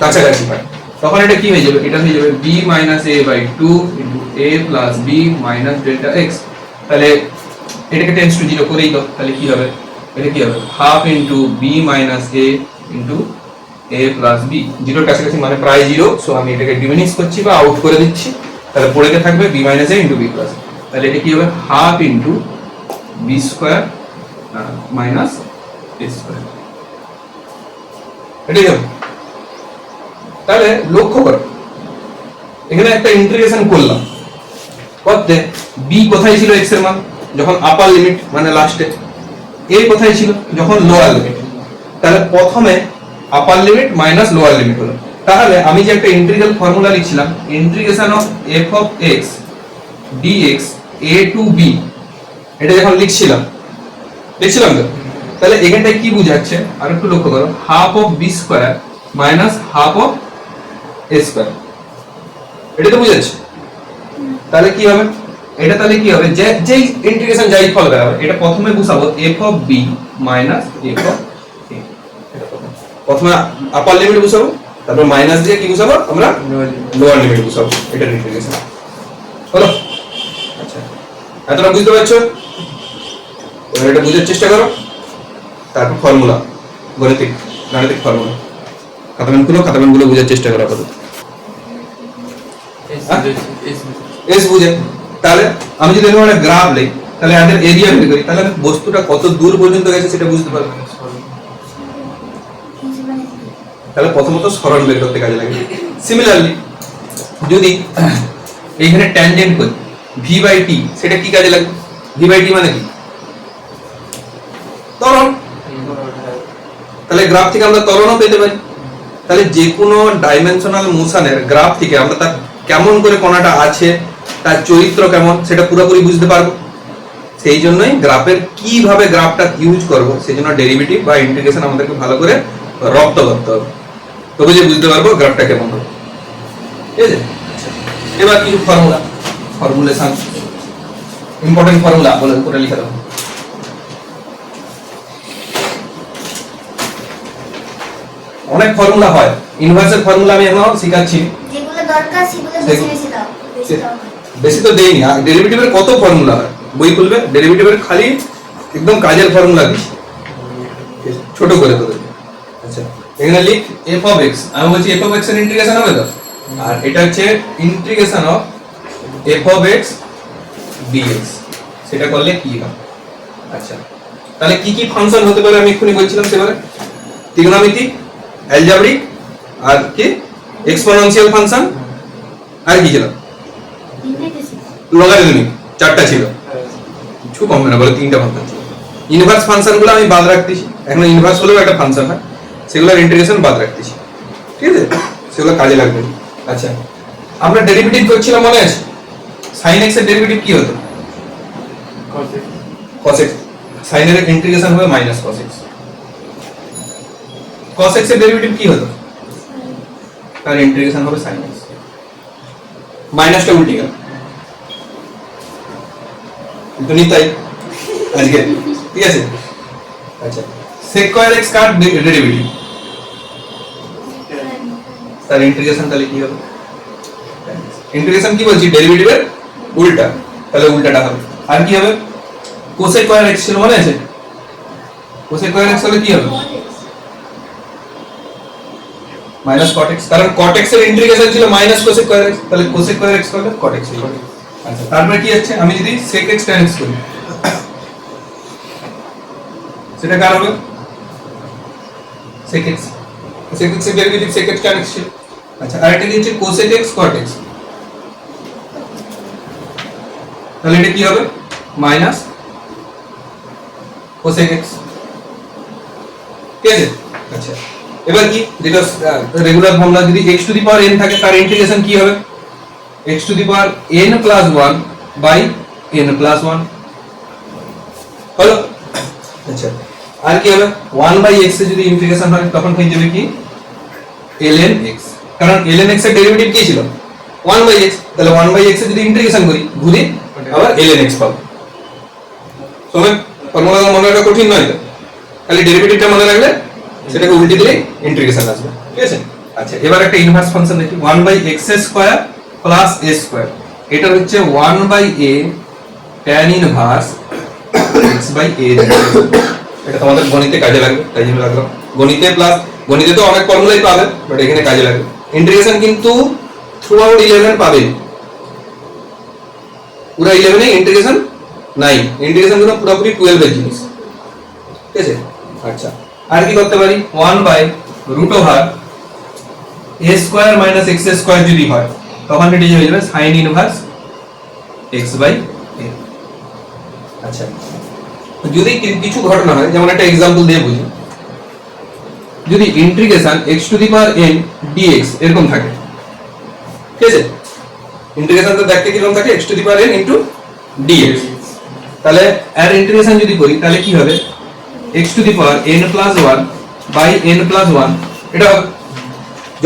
কাছাকাছি হয়, তখন এটা কি হয়ে যাবে, এটা হয়ে যাবে b minus a by 2 into a plus b minus delta x। তাহলে এটাকে টেন্ডস টু 0 করেই দাও, তাহলে কি হবে, এটা কি হবে, half into b minus a into a plus b, 0 এর কাছাকাছি মানে প্রায় 0, সো আমি এটাকে ডিমিনিশ করছি বা আউট করে দিচ্ছি, তাহলে পড়েতে থাকবে b minus a into b plus, তাহলে এটা কি হবে, half into b square minus a square, এটাই হবে। তাহলে লক্ষ্য করো এখানে একটা ইন্টিগ্রেশন করলাম, করতে b কোথায় ছিল x এর মান যখন আপার লিমিট মানে লাস্টে, a কোথায় ছিল যখন লোয়ার লিমিট, তাহলে প্রথমে upper limit minus lower limit হলো। তাহলে আমি যে একটা ইন্টিগ্রাল ফর্মুলা লিখছিলাম, integration of f of x dx a to b, এটা যখন লিখছিলাম তো, তাহলে এখানটায় কি বোঝাচ্ছে আর একটু লক্ষ্য করো, half of b square minus half of a square, এটা তো বুঝাচ্ছে। তাহলে কি হবে, এটা তাহলে কি হবে, যে যেই ইন্টিগ্রেশন যাই ফল বের হবে, এটা প্রথমে বসাবো f of b minus f of a, এটা প্রথমে আপার লিমিট বসাবো, তারপর মাইনাস দিয়ে কি বসাবো আমরা, লোয়ার লিমিট বসাবো, এটা ইন্টিগ্রেশন হলো। আচ্ছা, এতটা বুঝতে পারছো? এবার এটা বুঝার চেষ্টা করো, তারপর ফর্মুলা, গাণিতিক ফর্মুলা, খাতাগুলো বোঝার চেষ্টা করো আপাতত। এস বুঝে, তাহলে আমি যদি এরকম একটা গ্রাফ লিখি, তাহলে এদের এরিয়া বের করি, তাহলে আমি বস্তুটা কত দূর পর্যন্ত গেছে সেটা বুঝতে পারবো। তাহলে প্রথমত সরণ বের করতে কাজে লাগে। সিমিলারলি যদি এইখানে ট্যানজেন্ট করি v বাই t, সেটা কি কাজে লাগে, v বাই t মানে কি, ত্বরণ, তাহলে গ্রাফ থেকে আমরা ত্বরণও পেতে পারি। তাহলে যে কোনো ডাইমেনশনাল মোশনের গ্রাফ থেকে আমরা তার কেমন করে কোণাটা আছে, তার চরিত্র কেমন, সেটা পুরোপুরি বুঝতে পারবো। সেই জন্যই গ্রাফের কিভাবে গ্রাফটা ইউজ করব, সেই জন্য ডেরিভেটিভ বা ইন্টিগ্রেশন আমাদেরকে ভালো করে রপ্ত করতে হবে, তবে যে বুঝতে পারবো গ্রাফটা কেমন হবে, ঠিক আছে। এবার কিছু ফর্মুলেশন, ইম্পর্টেন্ট ফর্মুলা বলে উপরে লিখে দাও। অনেক ফর্মুলা হয়, ইনভার্সের ফর্মুলা আমি এখনো শিখাচ্ছি। যেগুলো দরকার সেগুলো বেশি বেশি দাও, বেশি দাও না। বেশি তো দেইনি, আর ডেরিভেটিভের কত ফর্মুলা হয় বই খুলবে, ডেরিভেটিভের খালি একদম কাজের ফর্মুলা দিচ্ছি ছোট করে তোদের। আচ্ছা এখানে লিখ f of x, আমি বলছি f of x এর ইন্টিগ্রেশন হবে তো, আর এটা হচ্ছে integration of f of x dx, সেটা করলে কি হয়। আচ্ছা তাহলে কি কি ফাংশন হতে পারে আমি এক্ষুনি বলছিলাম সেবারে, ত্রিগোণমিতিক, অ্যালজেব্রিক, আর কি এক্সপোনেনশিয়াল ফাংশন, আর কি ছিল লগারিদমিক, চারটা ছিল, কিছু কম না বলে তিনটা ফাংশন ছিল। ইনভার্স ফাংশনগুলো আমি বাদ রাখতেছি, এখন ইনভার্স হলেও একটা ফাংশন হয়, সেগুলোর ইন্টিগ্রেশন বাদ রাখতেছি, ঠিক আছে, সেগুলো কাজে লাগবে। আচ্ছা আমরা ডেরিভেটিভ করছিলাম মনে আছে, sin x এর ডেরিভেটিভ কি হতো, cos x, sin এর ইন্টিগ্রেশন হবে minus cos x, cos x এর ডেরিভেটিভ কি হতো, তার ইন্টিগ্রেশন হবে sin x, মাইনাসটা উল্টে গেল কিন্তু নিতাই আজকে, ঠিক আছে। আচ্ছা sec স্কয়ার x কার ডেরিভেটিভ, তার ইন্টিগ্রেশন তাহলে কি হবে, ইন্টিগ্রেশন কি বলছি ডেরিভেটিভের উল্টা, তাহলে উল্টাটা হবে। আর কি হবে, cosec স্কয়ার x ছিল মনে আছে, cosec স্কয়ার x হলে কি হবে মাইনাস cot x, কারণ cot x এর ইন্টিগ্রেশন ছিল মাইনাস cosec স্কয়ার x, তাহলে cosec স্কয়ার x করলে cot x হবে। আচ্ছা তারপরে কি আছে, আমি যদি sec x tan x করি সেটা কার হবে sec x, sec x এর derivative sec x tan x ছিল। আচ্ছা আরেকটা কি হচ্ছে cosec x cot x, তাহলে এটা কি হবে মাইনাস cosec x, ঠিক আছে। আচ্ছা এবার কি, যেটা রেগুলার ফর্মুলা, যদি x to the power n থাকে তার ইন্টিগ্রেশন কি হবে, x to the power n plus 1 by n plus 1 হলো। আচ্ছা আর কি হবে, 1 বাই x এর যদি ইন্টিগ্রেশন হয় তখন হয়ে যাবে কি ln x, কারণ ln x এর ডেরিভেটিভ কি ছিল 1 বাই x, তাহলে 1 বাই x এর যদি ইন্টিগ্রেশন করি ঘুরে আবার ln x পাবো। সবাই ফর্মুলা মনে রাখা কঠিন নয় তো, খালি ডেরিভেটিভটা মনে রাখলে সেটাকে উল্টে দিলে ইন্টিগ্রেশন আসবে, ঠিক আছে। আচ্ছা এবার একটা ইনভার্স ফাংশন দেখি, 1 by x square plus a square, এটা হচ্ছে 1 by a tan inverse x by a, এটা তোমাদের গণিতে কাজে লাগবে তাই জন্য রাখলাম, গণিতে প্লাস গণিতে তো অনেক ফর্মুলাই পাবে, বাট এখানে কাজে লাগবে। ইন্টিগ্রেশন কিন্তু থ্রু আউট 11 পাবে, পুরো 11 এ ইন্টিগ্রেশন নাই, ইন্টিগ্রেশন গুলো পুরোপুরি 12 এর জিনিস, ঠিক আছে। আচ্ছা আর কি করতে পারি, 1 by root over a square minus x square যদি হয় তখন এটা হয়ে যাবে sin inverse x by a। আচ্ছা যদি কিছু ঘটনা হয়, যেমন একটা एग्जांपल দিয়ে বুঝি, যদি integration x to the power n dx এরকম থাকে, ঠিক আছে, ইন্টিগ্রেশনটা দেখতে কিরকম থাকে x to the power n into dx, তাহলে এর ইন্টিগ্রেশন যদি করি তাহলে কি হবে x to the power n plus 1 by n plus 1, এটা হবে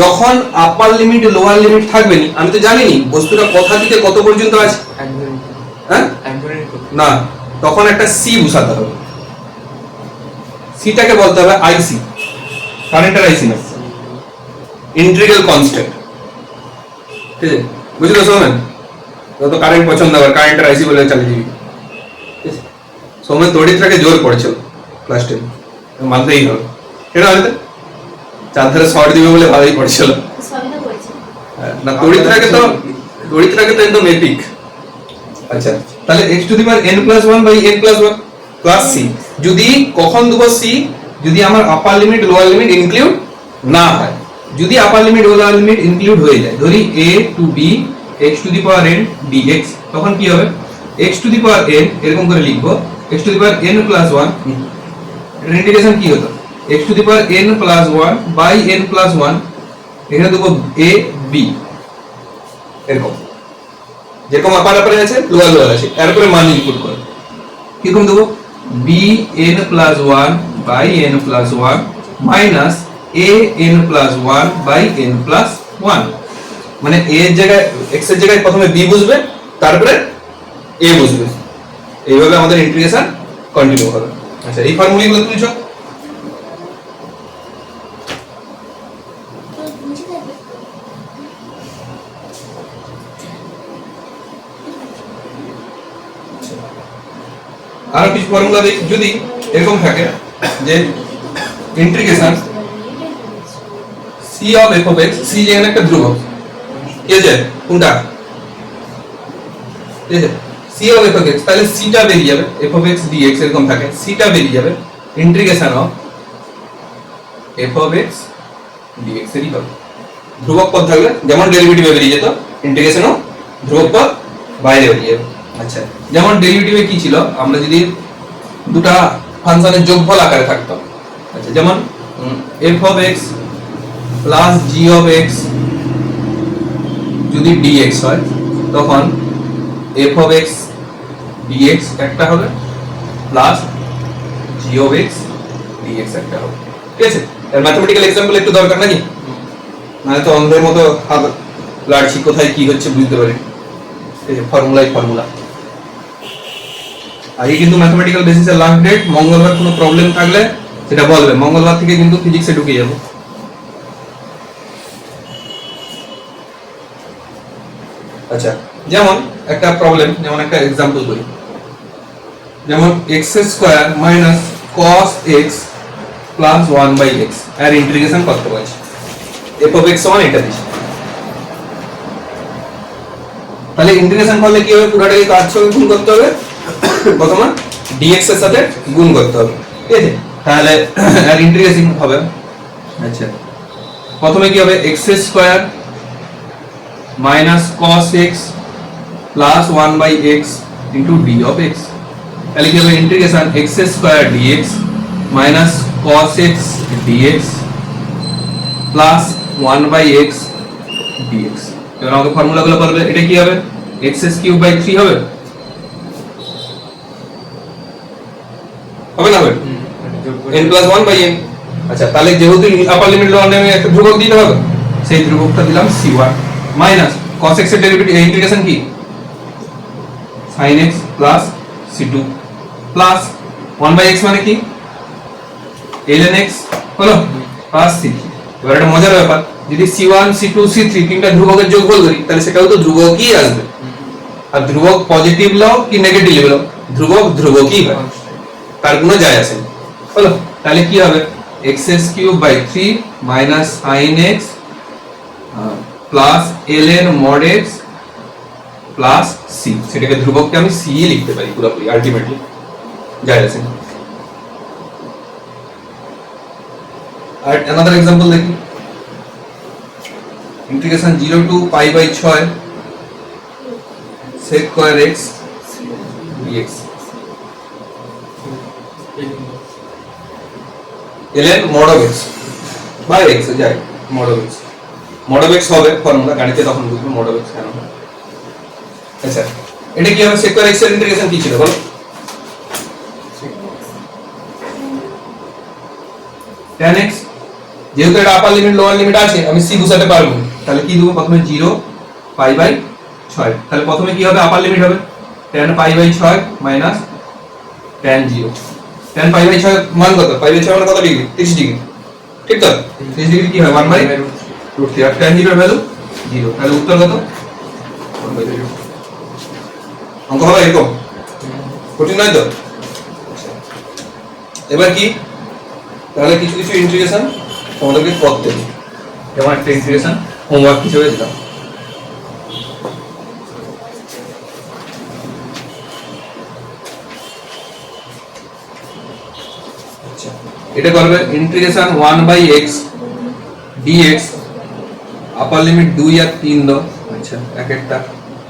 যখন আপার লিমিট লোয়ার লিমিট থাকবে না, আমি তো জানি নি বস্তুটা কোথা থেকে কত পর্যন্ত আছে, হ্যাঁ না, তখন একটা c বসাতে হবে, সিটাকে বলতে হবে আইসি, কারেন্টের আইসি না, ইন্টিগ্রাল কনস্ট্যান্ট, ঠিক আছে, বুঝলে সোমেন, তো কারেন্ট পছন্দ হবে কারেন্টের আইসি বলে চালিয়ে দিবি, ঠিক আছে। সোমেন তড়িৎটাকে জোর পড়ছিল ক্লাস 10 মানতেই হবে, সেটা হয়তো চাঁদের শর্ট দিবে বলে ভালোই পড়ছিল, না তড়িৎটাকে তো একদম এপিক। আচ্ছা তাহলে x to the power n plus 1 by n plus 1 plus c, যদি কখন দেব c, যদি আমার upper limit lower limit include না হয়, যদি upper limit lower limit include হয়ে যায়, ধরি a to b x to the power n dx, তখন কি হবে x to the power n এরকম করে লিখবো x to the power n plus 1, এর ইন্টিগ্রেশন কি হতো x to the power n plus 1 by n plus 1, এখানে দেবো a b, এরকম যেরকম আপার আপারে আছে লোয়ার লোয়ার আছে, এরপরে মান ইনপুট করো, কিরকম দেবো b n plus 1 by n plus 1 minus a n plus 1 by n plus 1, মানে a এর জায়গায় x এর জায়গায় প্রথমে b বসবে তারপরে a বসবে, এইভাবে আমাদের ইন্টিগ্রেশন কন্টিনিউ হবে। আচ্ছা এই ফর্মুলাগুলো তুলছো, মুছে দেবে আর কিছু ফর্মুলা দেখি, যদি এরকম থাকে যে integration c of f of x, c যেখানে একটা ধ্রুবক, কি আছে কোনটা, ঠিক আছে, c of f of x, তাহলে c টা বেরিয়ে যাবে, f অফ x dx এরকম থাকে, c টা বেরিয়ে যাবে integration of f of x dx এরই হবে। ধ্রুবক পদ থাকলে যেমন ডেরিভেটিভে বেরিয়ে যেত, ইন্টিগ্রেশন অফ ধ্রুবক পদ বাইরে বেরিয়ে যাবে। আচ্ছা, যেমন ডেরিভেটিভে কি ছিল, আমরা যদি দুটা ফাংশনের যোগফল আকারে থাকতো, আচ্ছা যেমন f of x plus g of x যদি dx হয়, তখন f অফ x dx একটা হবে plus g of x dx একটা হবে। ঠিক আছে, এর ম্যাথমেটিক্যাল এক্সাম্পল একটু দরকার নাকি, মানে তো অন্ধের মতো হাত লাড়ছি, কোথায় কি হচ্ছে বুঝতে পারি। এই যে ফর্মুলাই ফর্মুলা, আগে কিন্তু ম্যাথমেটিক্যাল বেসিসে লাস্ট ডেট, মঙ্গলবার কোনো প্রবলেম থাকলে সেটা বলবে, মঙ্গলবার থেকে কিন্তু ফিজিক্সে ঢুকে যাবো। আচ্ছা, যেমন একটা প্রবলেম, যেমন একটা এক্সাম্পল করি, যেমন x square minus cos x plus 1/x এর ইন্টিগ্রেশন করতে বলছি, f অফ x সমান এটা দিছি। তাহলে ইন্টিগ্রেশন করলে কি হবে, পুরোটাকে কার সঙ্গে গুণ করতে হবে, প্রথমে dx এর সাথে গুণ করতে হবে, ঠিক আছে, তাহলে এর ইন্টিগ্রেশন হবে। আচ্ছা, প্রথমে কি হবে, x square minus cos x plus 1/x into d of x, তাহলে কি হবে, integration x square dx minus cos x dx plus 1/x dx। এবার আমাকে ফর্মুলাগুলো বলবে, এটা কি হবে, x³/3 হবে, হবে না হবে, n+1/n। আচ্ছা, তাহলে যেহেতু আপার লিমিট লোয়ার লিমিট একটা ধ্রুবক দিতে হবে, সেই ধ্রুবকটা দিলাম c1 মাইনাস cos x এর ডেরিভেটিভ ইন্টিগ্রেশন কি sin x plus c2 plus 1/x মানে কি ln x হলো প্লাস c3। এবার একটা মজার ব্যাপার, যদি c1 c2 c3 তিনটা ধ্রুবকের যোগফল করি, তাহলে সেটাও তো ধ্রুবকই আসবে, আর ধ্রুবক পজিটিভ লও কি নেগেটিভ লও, ধ্রুবক ধ্রুবকই হয়, তার কোনো যায় আসে না, হলো। তাহলে কি হবে, x³/3 minus sin x plus ln mod x plus c, সেটাকে ধ্রুবককে আমি c লিখতে পারি পুরোপুরি, আলটিমেটলি যায় আসে না। আর another example দেখি, integration 0 to π/6 sec square x dx, ln mod of x by x যায়, mod of x, mod of x হবে ফর্মুলা গাণিতে, তখন বুঝবে mod of x কেন হয়। আচ্ছা, এটা কি হবে, sec square x এর ইন্টিগ্রেশন কি ছিল বলো, tan x, যেহেতু এটা আপার লিমিট লোয়ার লিমিট আছে, আমি c বসাতে পারবো, তাহলে কি দেবো, প্রথমে 0 π/6, তাহলে প্রথমে কি হবে, আপার লিমিট হবে tan π/6 মাইনাস tan 0, tan π/6 মান কত, π/6 মানে কত ডিগ্রি, 30 ডিগ্রি, ঠিক তো, 30 ডিগ্রি কি হয় 1/√3, আর tan 0 এর ভ্যালু 0, তাহলে উত্তর কত 1/√3। অঙ্ক হবে এরকম, কঠিন নয় তো। এবার কি, তাহলে কিছু কিছু ইন্টিগ্রেশন তোমাদেরকে করতে হবে, যেমন একটা ইন্টিগ্রেশন হোমওয়ার্ক হিসেবে দিলাম। আচ্ছা, এটা করবে ইন্টিগ্রেশন 1/x dx, আপার লিমিট 2 আর 3 দাও। আচ্ছা, এক একটা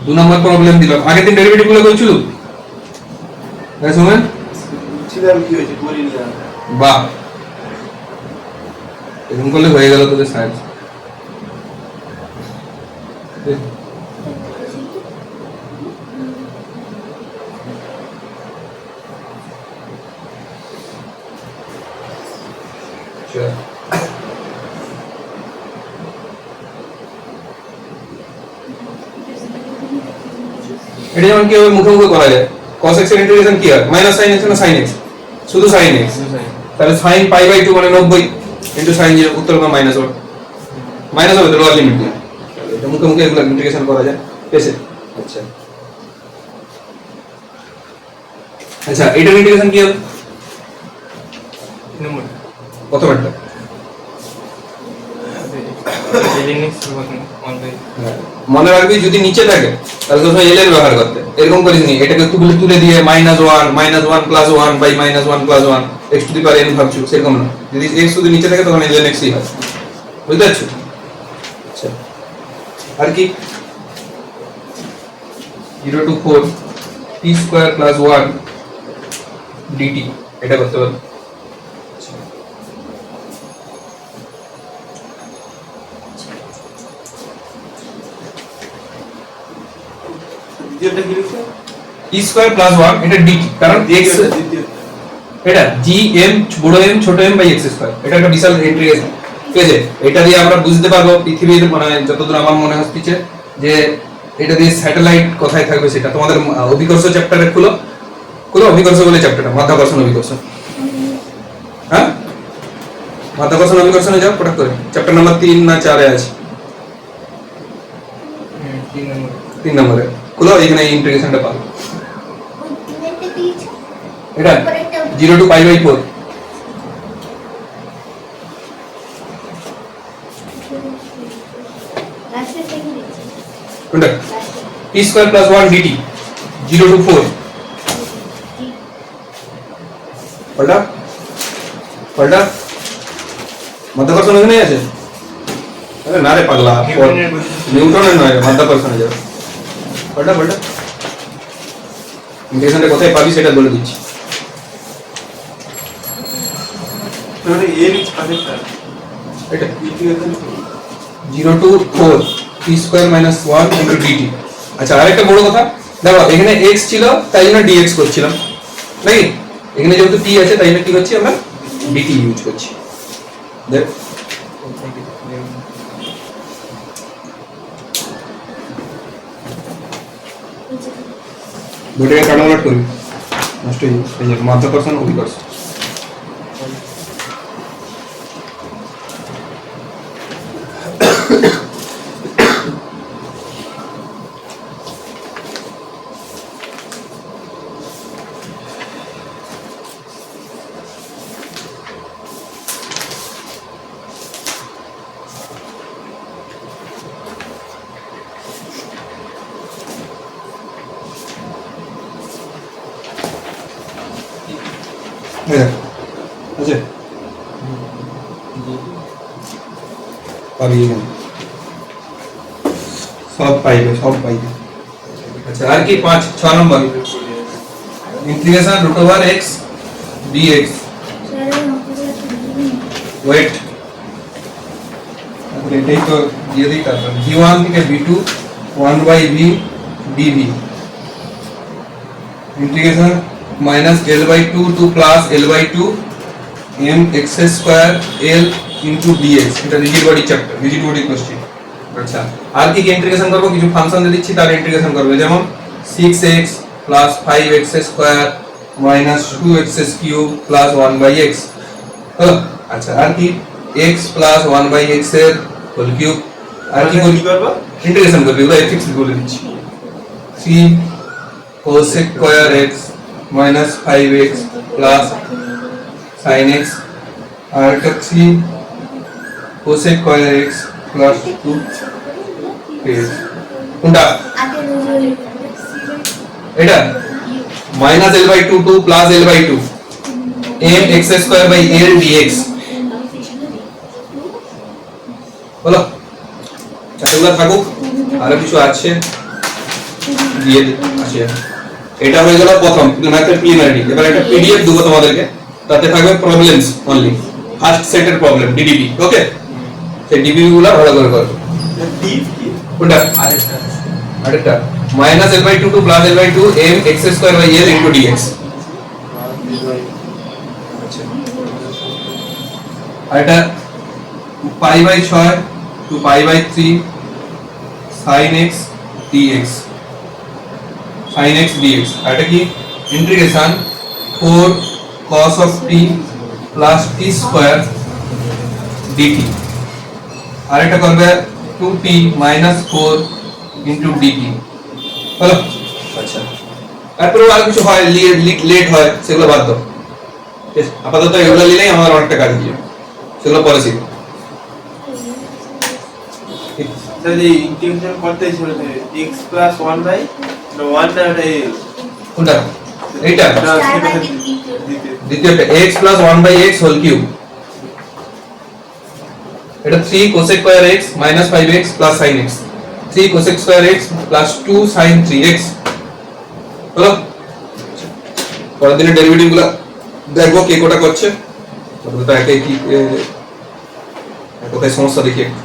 2 নম্বর প্রবলেম দিলাম, আগে তিন ডেরিভেটিভ গুলো করেছিল, হ্যাঁ সুমন ছিলাম, কি হয়েছে করিনি আর। বাহ, এরকম করলে হয়ে গেল তোদের সায়েন্স। এটা যেমন কি হবে, মুখে মুখে করা যায়, cos x এর ইন্টিগ্রেশন কি হয়, মাইনাস sin x না sin x, শুধু sin x, তাহলে sin π/2 মানে 90 ইনটু sin 0, উত্তর হবে -1। মাইনাস হবে তো লোয়ার লিমিট দিয়ে, এটা মুখে মুখে এগুলো ইন্টিগ্রেশন করা যায় পেছে। আচ্ছা আচ্ছা এটার ইন্টিগ্রেশন কি হবে নম্বর কত বারটা? এলিনিক্স অনলাইন মনে রাখবি যদি নিচে থাকে তাহলে তোমরা এল এর ব্যবহার করতে, এরকম করিস নি এটাকে তুলে তুলে দিয়ে -1 -1 + 1 by -1 + 1 x to the power n ভাবছো, সেরকম না। যদি x শুধু নিচে থাকে তখন ln x ই হয়, বুঝতে পারছো? আচ্ছা আর কি 0 to 4 t² + 1 dt এটা করতে পারো। দ্বিতীয়টা কি লিখছে? t² + 1 এটা dt, কারণ x দ্বিতীয় এটা gm বড় m ছোট m বাই x², এটা একটা বিশাল ইন্টিগ্রেশন। ঠিক আছে, এটা দিয়ে আমরা বুঝতে পারবো পৃথিবীর মানে যতদূর আমার মনে হচ্ছে যে এটা দিয়ে স্যাটেলাইট কোথায় থাকবে সেটা। তোমাদের অভিকর্ষ চ্যাপ্টারে খুলো অভিকর্ষ বলে চ্যাপ্টারটা, মাধ্যাকর্ষণ অভিকর্ষ। হ্যাঁ মাধ্যাকর্ষণ অভিকর্ষণে যাও পড়া করে, চ্যাপ্টার নাম্বার 3 না 4 এ আছে, 3 নম্বর 3 নম্বরে খুলো, এখানে ইন্টিগ্রেশনটা পাবে। ওই তিনটে দিয়েছে এটা 0 to π/4 লাস্টে থেকে দিয়েছে কোনটা লাস্টে t² + 1 dt 0 to 4 পাল্টা মাধ্যাকর্ষণ এখানে আছে। আরে না রে পাগলা, নিউটনের নয় মাধ্যাকর্ষণে যাবে। পাল্টা ইন্টিগ্রেশনটা কোথায় পাবি সেটা বলে দিচ্ছি। মানে এর কানেক্টর এটা ইন্টিগ্রেশন 0 to 4 t² - 1 * dt। আচ্ছা আরেকটা বড় কথা দেখো, এখানে x ছিল তাই জন্য dx করছিলাম নাকি, এখানে যেহেতু t আছে তাই জন্য কি করছি আমরা dt ইউজ করছি। দেখ দুটোকে কনভার্ট করি, নষ্ট হয়ে যাবে। এই যে মাধ্যাকর্ষণ অভিকর্ষ, আছে পাবি এখানে সব পাইবে। আচ্ছা আর কি 6 নম্বর ইন্টিগ্রেশন √x dx ওয়েট, এটাই তো দিয়ে দিই। তারপর v1 থেকে v2 1/v dv integration -l/2 to +l/2 m x² l into dx, এটা rigid body chapter, rigid body question. আচ্ছা আর কি ইন্টিগ্রেশন করব, কিছু ফাংশন দিয়ে দিচ্ছি তার ইন্টিগ্রেশন করবে, যেমন 6x + 5x² - 2x³ + 1/x। হলো আচ্ছা আর কি x + 1/x এর হোল কিউব। আর কি করব ইন্টিগ্রেশন করবে, এগুলো fx বলে দিচ্ছি। 3 cosec² x - 5x plus sin x, আর এটা 3 cosec² x plus 2 x। কোনটা আগে রোজ এটা -l/2 to +l/2 m x² / l dx। বলো এগুলো থাকুক, আরো কিছু আছে দিয়ে আছে। এটা হয়ে গেল প্রথম ম্যাথের প্রিলিমিনারি। এবার একটা পিডিএফ দেবো তোমাদেরকে, তাতে থাকবে প্রবলেমস অনলি, ফার্স্ট সেটের প্রবলেম ডিডিপি। ওকে, সেই ডিডিপি গুলো ভালো করে করো। ডি কি কোনটা আরেকটা -l/2 to +l/2 m x² / l into dx। আচ্ছা আর এটা π/6 to π/3 sin x dx, sin x dx। আর এটা কি integration 4 cos of t plus t² dt, আরেকটা করবে 2t মাইনাস 4 ইন্টু ডিটি হলো। আচ্ছা তারপরে আর কিছু হয় লেট হয় সেগুলো বাদ দাও, ঠিক আছে? আপাতত এগুলো নিলেই আমার অনেকটা কাজ দিয়ে সেগুলো পরে শিখবো। স্যার এই ইন্টিগ্রেশন করতে ছিল x প্লাস 1 বাই 1 না এটা কোনটা? এইটা না সেটা Starting দ্বিতীয় দ্বিতীয়টা x plus 1 by x whole cube, এটা 3 cosec square x minus 5x plus sin x, 3 cosec square x প্লাস 2 sin 3x হলো। পরের দিনের ডেরিভেটিভ গুলো দেখবো কে কোটা করছে, তো একে কি কোথায় সমস্যা দেখি একটু।